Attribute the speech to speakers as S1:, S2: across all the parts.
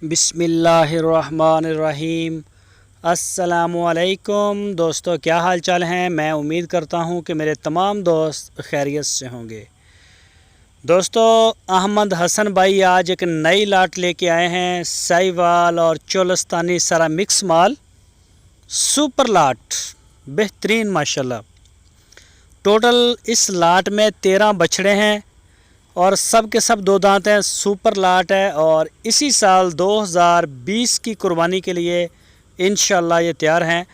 S1: बिस्मिल्लाहिर्रहमानिर्रहीम। अस्सलामुअलैकुम दोस्तों, क्या हाल चाल हैं। मैं उम्मीद करता हूं कि मेरे तमाम दोस्त खैरियत से होंगे। दोस्तों, अहमद हसन भाई आज एक नई लाट लेके आए हैं। साहिवाल और चोलस्तानी सारा मिक्स माल, सुपर लाट, बेहतरीन माशाल्लाह। टोटल इस लाट में 13 बछड़े हैं और सब के सब 2 दांत हैं। सुपर लाट है और इसी साल 2020 की कुर्बानी के लिए इंशाल्लाह ये तैयार हैं।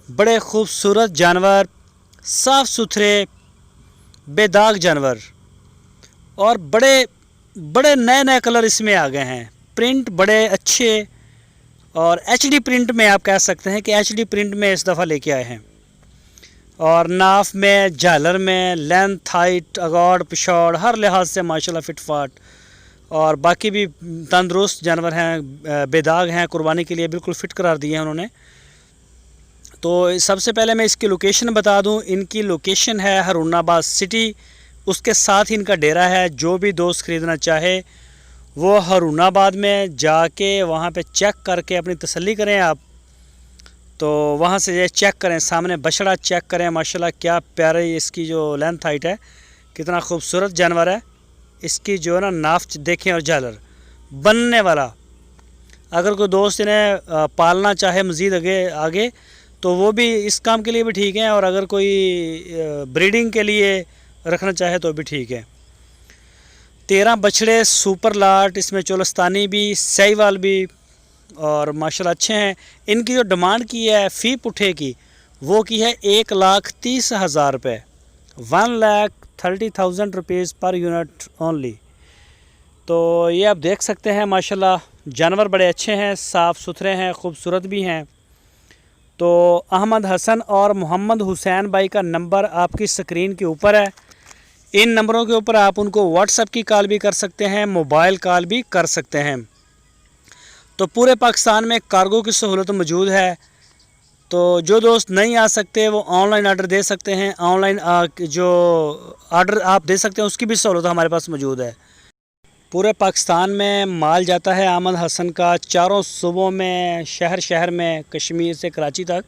S1: बड़े खूबसूरत जानवर, साफ़ सुथरे बेदाग जानवर और बड़े बड़े नए नए कलर इसमें आ गए हैं। प्रिंट बड़े अच्छे और एचडी प्रिंट में आप कह सकते हैं कि एचडी प्रिंट में इस दफ़ा लेके आए हैं। और नाफ में, झालर में, लेंथ, हाइट, अगौड़, पिछौड़ हर लिहाज से माशाल्लाह फिटफाट और बाकी भी तंदुरुस्त जानवर हैं, बेदाग हैं। कुर्बानी के लिए बिल्कुल फ़िट करार दिए हैं उन्होंने। तो सबसे पहले मैं इसकी लोकेशन बता दूं। इनकी लोकेशन है हारूनाबाद सिटी, उसके साथ ही इनका डेरा है। जो भी दोस्त ख़रीदना चाहे वो हारूनाबाद में जाके वहाँ पे चेक करके अपनी तसल्ली करें। आप तो वहाँ से ये चेक करें, सामने बछड़ा चेक करें। माशाल्लाह क्या प्यारी इसकी जो लेंथ हाइट है, कितना खूबसूरत जानवर है। इसकी जो है ना नाफ देखें और झालर बनने वाला। अगर कोई दोस्त इन्हें पालना चाहे मज़ीद आगे तो वो भी इस काम के लिए भी ठीक है, और अगर कोई ब्रीडिंग के लिए रखना चाहे तो भी ठीक है। 13 बछड़े सुपर लाट, इसमें चोलस्तानी भी, साहिवाल भी और माशाल्लाह अच्छे हैं। इनकी जो डिमांड की है फ़ी पुठे की, वो की है 1,30,000 रुपये, 1,30,000 रुपीज़ पर यूनिट ओनली। तो ये आप देख सकते हैं माशाल्लाह जानवर बड़े अच्छे हैं, साफ़ सुथरे हैं, खूबसूरत भी हैं। तो अहमद हसन और मोहम्मद हुसैन भाई का नंबर आपकी स्क्रीन के ऊपर है। इन नंबरों के ऊपर आप उनको व्हाट्सएप की कॉल भी कर सकते हैं, मोबाइल कॉल भी कर सकते हैं। तो पूरे पाकिस्तान में कार्गो की सहूलत मौजूद है। तो जो दोस्त नहीं आ सकते वो ऑनलाइन आर्डर दे सकते हैं। ऑनलाइन जो आर्डर आप दे सकते हैं उसकी भी सहूलत हमारे पास मौजूद है। पूरे पाकिस्तान में माल जाता है अहमद हसन का, चारों सूबों में, शहर शहर में, कश्मीर से कराची तक।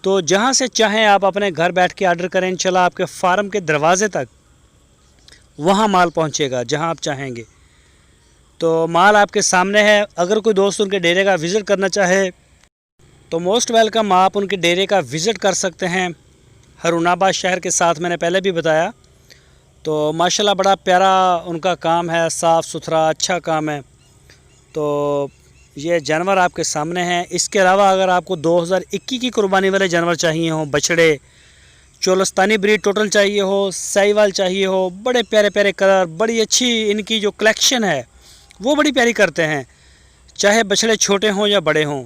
S1: तो जहां से चाहें आप अपने घर बैठ के आर्डर करें, इंशाल्लाह आपके फार्म के दरवाजे तक वहां माल पहुंचेगा जहां आप चाहेंगे। तो माल आपके सामने है। अगर कोई दोस्त उनके डेरे का विज़िट करना चाहे तो मोस्ट वेलकम, आप उनके डेरे का विज़िट कर सकते हैं। हारूनाबाद शहर के साथ मैंने पहले भी बताया। तो माशाल्लाह बड़ा प्यारा उनका काम है, साफ़ सुथरा अच्छा काम है। तो ये जानवर आपके सामने हैं। इसके अलावा अगर आपको 2021 की कुर्बानी वाले जानवर चाहिए हों, बछड़े, चोलस्तानी ब्रीड टोटल चाहिए हो, साहिवाल चाहिए हो, बड़े प्यारे प्यारे कलर, बड़ी अच्छी इनकी जो कलेक्शन है वो बड़ी प्यारी करते हैं। चाहे बछड़े छोटे हों या बड़े हों,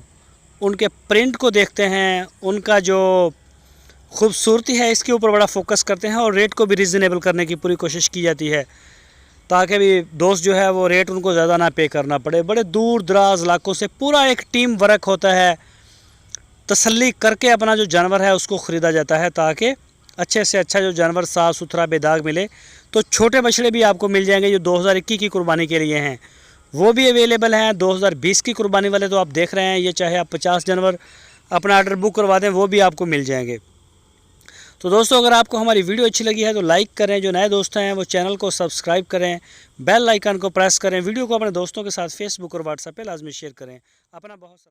S1: उनके प्रिंट को देखते हैं, उनका जो खूबसूरती है इसके ऊपर बड़ा फोकस करते हैं और रेट को भी रीज़नेबल करने की पूरी कोशिश की जाती है, ताकि भी दोस्त जो है वो रेट उनको ज़्यादा ना पे करना पड़े। बड़े दूर दराज इलाकों से पूरा एक टीम वर्क होता है, तसल्ली करके अपना जो जानवर है उसको ख़रीदा जाता है, ताकि अच्छे से अच्छा जो जानवर साफ़ सुथरा बेदाग मिले। तो छोटे बछड़े भी आपको मिल जाएंगे जो 2021 की कुर्बानी के लिए हैं, वो भी अवेलेबल हैं। 2020 की कुर्बानी वाले तो आप देख रहे हैं, ये चाहे आप 50 जानवर अपना ऑर्डर बुक करवा दें वो भी आपको मिल जाएंगे। तो दोस्तों, अगर आपको हमारी वीडियो अच्छी लगी है तो लाइक करें, जो नए दोस्त हैं वो चैनल को सब्सक्राइब करें, बेल आइकन को प्रेस करें, वीडियो को अपने दोस्तों के साथ फेसबुक और व्हाट्सएप पे लाजमी शेयर करें। अपना बहुत सारा